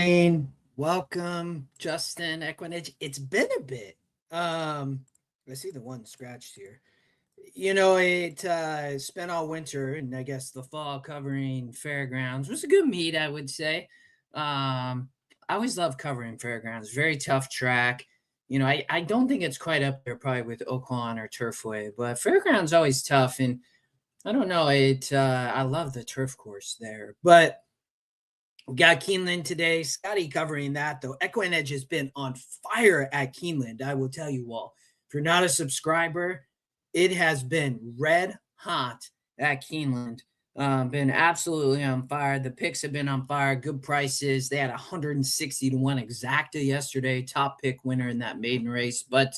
morning. Welcome, Justin Equinage. It's been a bit. I see the one scratched here. It spent all winter and I guess the fall covering fairgrounds. It was a good meet, I would say. I always love covering fairgrounds. Very tough track. I don't think it's quite up there probably with Oaklawn or Turfway, but fairgrounds always tough. And I don't know, I love the turf course there. But we got Keeneland today. Scotty covering that, though. Equinedge has been on fire at Keeneland, I will tell you all. If you're not a subscriber, it has been red hot at Keeneland. Been absolutely on fire. The picks have been on fire. Good prices. They had 160 to 1 exacta yesterday. Top pick winner in that maiden race. But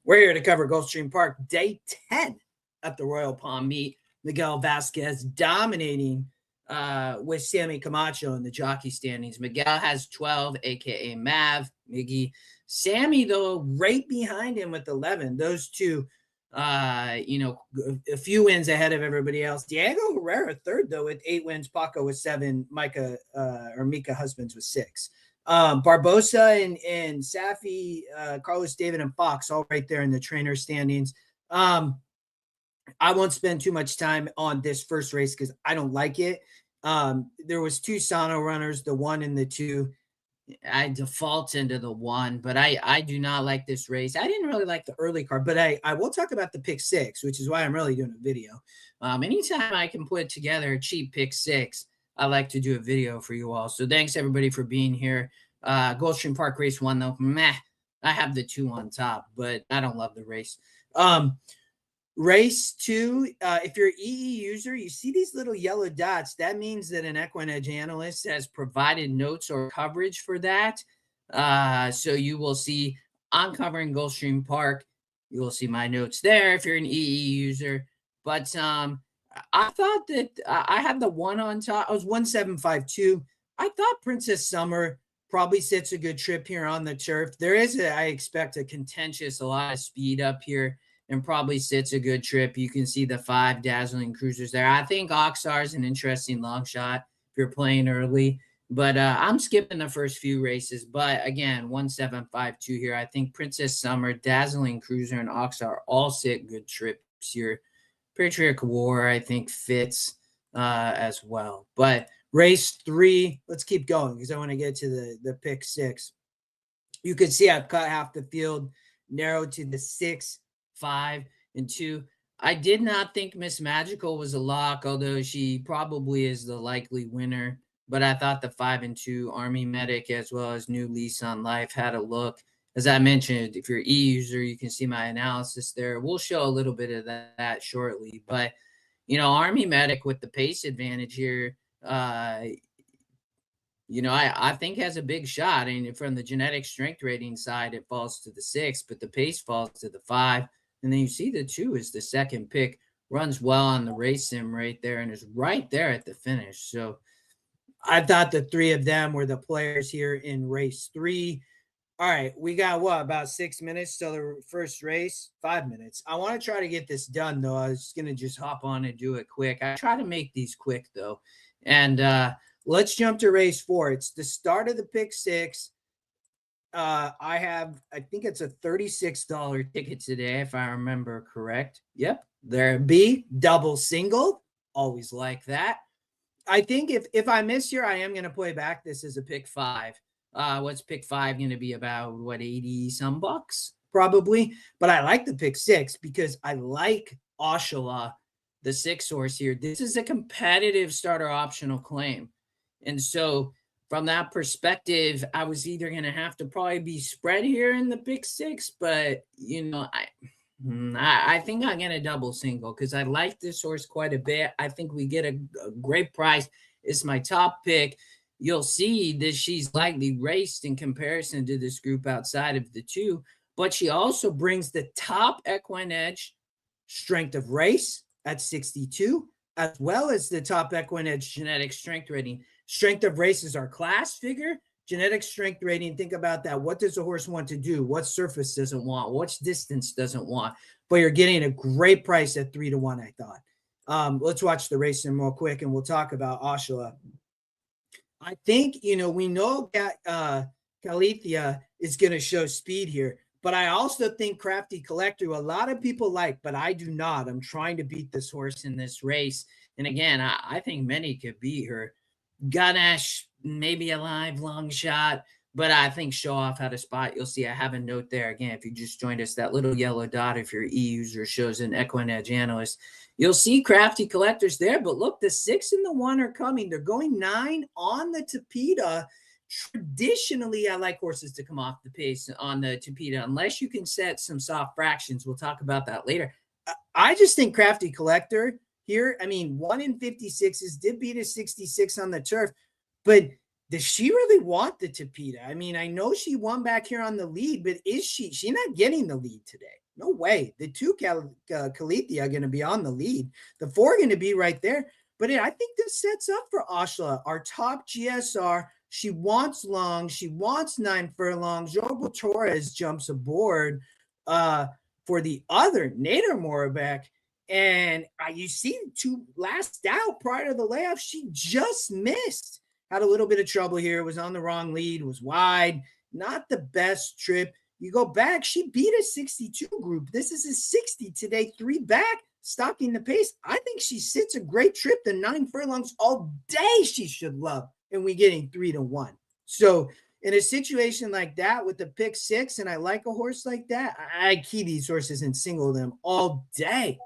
we're here to cover Gulfstream Park, day 10 at the Royal Palm Meet. Miguel Vasquez dominating with Sammy Camacho in the jockey standings. Miguel has 12, aka Mav, Miggy. Sammy, though, right behind him with 11. Those two, a few wins ahead of everybody else. Diego Herrera third, though, with 8 wins. Paco with 7. Mika Husbands with 6. Barbosa and Safi, Carlos David and Fox all right there in the trainer standings. I won't spend too much time on this first race because I don't like it. There was 2 Sano runners, the 1 and the 2. I default into the 1, but I do not like this race. I didn't really like the early card, but I will talk about the pick 6, which is why I'm really doing a video. Anytime I can put together a cheap pick 6, I like to do a video for you all. So thanks everybody for being here. Gulfstream Park race 1, though, meh. I have the 2 on top, but I don't love the race. Race 2, if you're an EE user, you see these little yellow dots. That means that an Equinedge analyst has provided notes or coverage for that. So you will see, I'm covering Gulfstream Park. You will see my notes there if you're an EE user. But I thought that I had the 1 on top. I was 1752. I thought Princess Summer probably sits a good trip here on the turf. There is, I expect, a lot of speed up here. And probably sits a good trip. You can see the 5 dazzling cruisers there. I think Oxar is an interesting long shot if you're playing early. But I'm skipping the first few races. But again, 1752 here. I think Princess Summer, Dazzling Cruiser, and Oxar all sit good trips here. Patriot War, I think, fits as well. But race 3, let's keep going because I want to get to the pick 6. You can see I've cut half the field, narrowed to the 6, 5, and 2. I did not think Miss Magical was a lock, although she probably is the likely winner. But I thought the 5 and 2 Army Medic as well as New Lease on Life had a look. As I mentioned, if you're an e-user, you can see my analysis there. We'll show a little bit of that shortly. But, Army Medic with the pace advantage here, I think has a big shot. And from the genetic strength rating side, it falls to the 6, but the pace falls to the 5. And then you see the 2 is the second pick, runs well on the race sim right there and is right there at the finish. So I thought the 3 of them were the players here in race 3. All right, we got about 6 minutes till the first race? 5 minutes. I want to try to get this done, though. I was going to just hop on and do it quick. I try to make these quick, though. And let's jump to race 4. It's the start of the pick 6. I think it's a $36 ticket today, if I remember correct. Yep, there be double single. Always like that. I think if I miss here, I am going to play back this as a pick 5. What's pick 5 going to be about? 80 some bucks probably. But I like the pick 6 because I like Oshala, the 6 horse here. This is a competitive starter optional claim, and so from that perspective, I was either going to have to probably be spread here in the pick 6, but, I think I'm going to double single because I like this horse quite a bit. I think we get a great price. It's my top pick. You'll see that she's lightly raced in comparison to this group outside of the 2, but she also brings the top Equinedge strength of race at 62, as well as the top Equinedge genetic strength rating. Strength of race is our class figure. Genetic strength rating, think about that. What does a horse want to do? What surface doesn't want? What distance doesn't want? But you're getting a great price at 3 to 1, I thought. Let's watch the race in real quick, and we'll talk about Oshala. I think, we know that Calithia is going to show speed here, but I also think Crafty Collector, a lot of people like, but I do not. I'm trying to beat this horse in this race. And again, I think many could beat her. Ganesh, maybe a live long shot, but I think Show Off had a spot. You'll see I have a note there. Again, if you just joined us, that little yellow dot, if your e-user shows an Equinedge analyst, you'll see Crafty Collectors there. But look, the 6 and the 1 are coming. They're going 9 on the Tapeta. Traditionally, I like horses to come off the pace on the Tapeta, unless you can set some soft fractions. We'll talk about that later. I just think Crafty Collector here, I mean, 1 in 56s, did beat a 66 on the turf, but does she really want the Tapeta? I mean, I know she won back here on the lead, but is she's not getting the lead today? No way. The 2 Calithia are going to be on the lead. The 4 are going to be right there. But I think this sets up for Ashla, our top GSR. She wants long. She wants 9 furlongs. Joel Torres jumps aboard for the other Nader Morabek. And you see 2 last out prior to the layoff. She just missed. Had a little bit of trouble here. Was on the wrong lead. Was wide. Not the best trip. You go back. She beat a 62 group. This is a 60 today. 3 back. Stalking the pace. I think she sits a great trip. The 9 furlongs all day she should love. And we getting 3 to 1. So in a situation like that with the pick 6, and I like a horse like that, I key these horses and single them all day.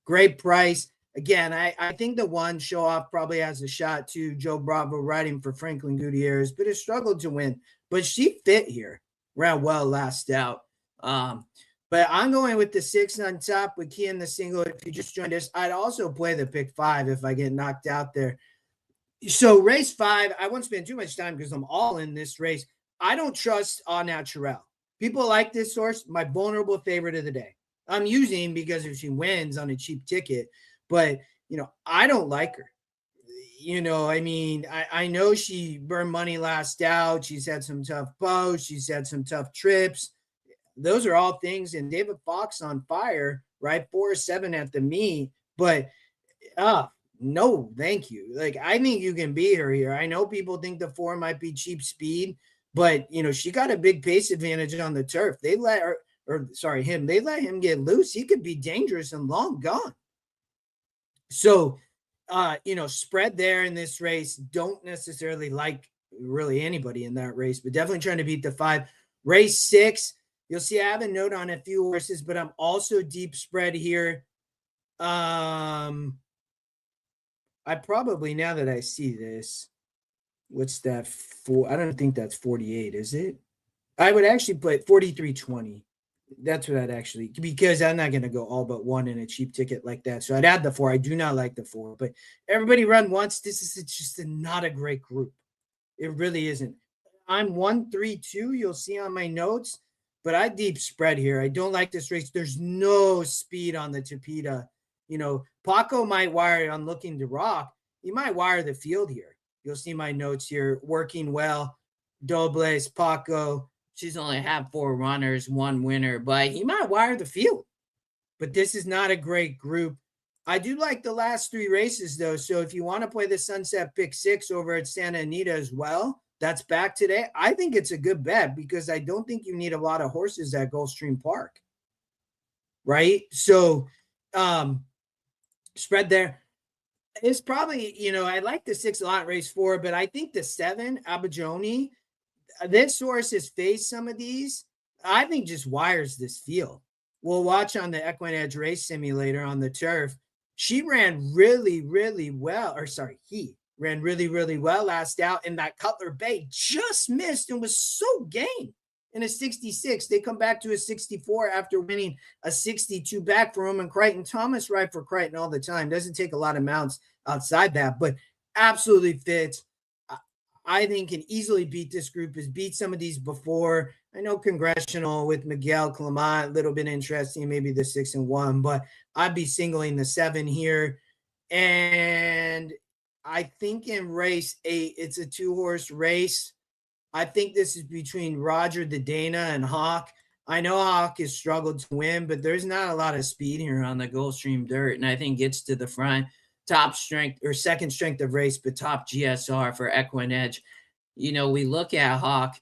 Great price. Again, I think the 1 Show Off probably has a shot too. Joe Bravo riding for Franklin Gutierrez, but it struggled to win. But she fit here. Ran well last out. But I'm going with the 6 on top with key in the single. If you just joined us, I'd also play the pick 5 if I get knocked out there. So race 5, I won't spend too much time because I'm all in this race. I don't trust Au Naturel. People like this horse, my vulnerable favorite of the day. I'm using because if she wins on a cheap ticket, but I don't like her. I mean, I know she burned money last out. She's had some tough posts. She's had some tough trips. Those are all things. And David Fox on fire, right? 4-7 at the meet, but no, thank you. Like, I think you can beat her here. I know people think the 4 might be cheap speed, but she got a big pace advantage on the turf. They let her, they let him get loose. He could be dangerous and long gone. So, spread there in this race. Don't necessarily like really anybody in that race, but definitely trying to beat the 5. Race 6, you'll see I have a note on a few horses, but I'm also deep spread here. I probably, now that I see this, what's that for? I don't think that's 48, is it? I would actually put 43.20. That's what I'd actually, because I'm not going to go all but 1 in a cheap ticket like that. So I'd add the 4. I do not like the 4, but everybody run once. This is just not a great group. It really isn't. I'm 1-3-2. You'll see on my notes, but I deep spread here. I don't like this race. There's no speed on the Tapeta. Paco might wire on Looking to Rock. He might wire the field here. You'll see my notes here. Working well. Dobles, Paco. She's only had 4 runners, 1 winner, but he might wire the field. But this is not a great group. I do like the last 3 races, though. So if you want to play the Sunset Pick 6 over at Santa Anita as well, that's back today. I think it's a good bet because I don't think you need a lot of horses at Gulfstream Park. Right? So, spread there. It's probably, I like the 6 a lot, race 4, but I think the 7, Abajoni, this horse has faced some of these. I think just wires this field. We'll watch on the Equinedge race simulator on the turf. She ran really, really well. He ran really, really well last out. And that Cutler Bay just missed and was so game in a 66. They come back to a 64 after winning a 62 back for Roman Crichton. Thomas right for Crichton all the time. Doesn't take a lot of mounts outside that, but absolutely fits. I think can easily beat this group, has beat some of these before. I know Congressional with Miguel Clement, a little bit interesting, maybe the 6 and 1, but I'd be singling the 7 here. And I think in race 8, it's a 2-horse race. I think this is between Roger the Dana and Hawk. I know Hawk has struggled to win, but there's not a lot of speed here on the Gulfstream dirt, and I think gets to the front. top strength or second strength of race, but top GSR for Equine Edge. You know, we look at Hawk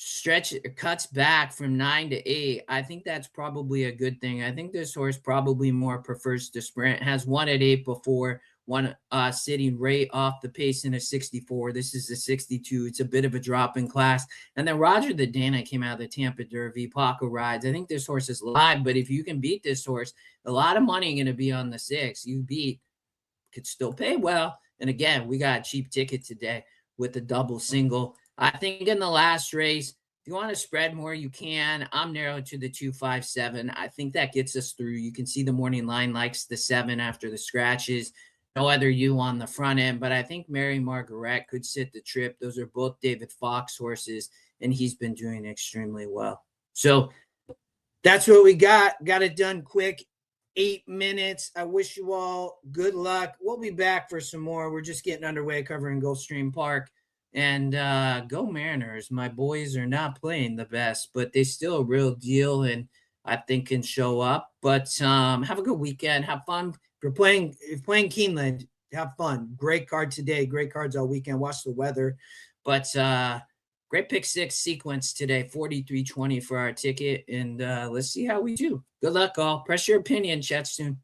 stretch cuts back from 9 to 8. I think that's probably a good thing. I think this horse probably more prefers to sprint. Has won at 8 before, one sitting right off the pace in a 64. This is a 62. It's a bit of a drop in class. And then Roger the Dana came out of the Tampa Derby. Paco rides. I think this horse is live, but if you can beat this horse, a lot of money going to be on the 6. You beat, could still pay well. And again, we got a cheap ticket today with a double single. I think in the last race, if you want to spread more, you can. I'm narrowed to the 257. I think that gets us through. You can see the morning line likes the 7 after the scratches. No other U on the front end, but I think Mary Margaret could sit the trip. Those are both David Fox horses, and he's been doing extremely well. So that's what we got. Got it done quick. 8 minutes. I wish you all good luck. We'll be back for some more. We're just getting underway covering Gulfstream Park. And go Mariners. My boys are not playing the best, but they still a real deal and I think can show up. But have a good weekend. Have fun. If you're playing Keeneland, have fun. Great card today. Great cards all weekend. Watch the weather. But great pick 6 sequence today. 43.20 for our ticket. And let's see how we do. Good luck, all. Press your opinion. Chat soon.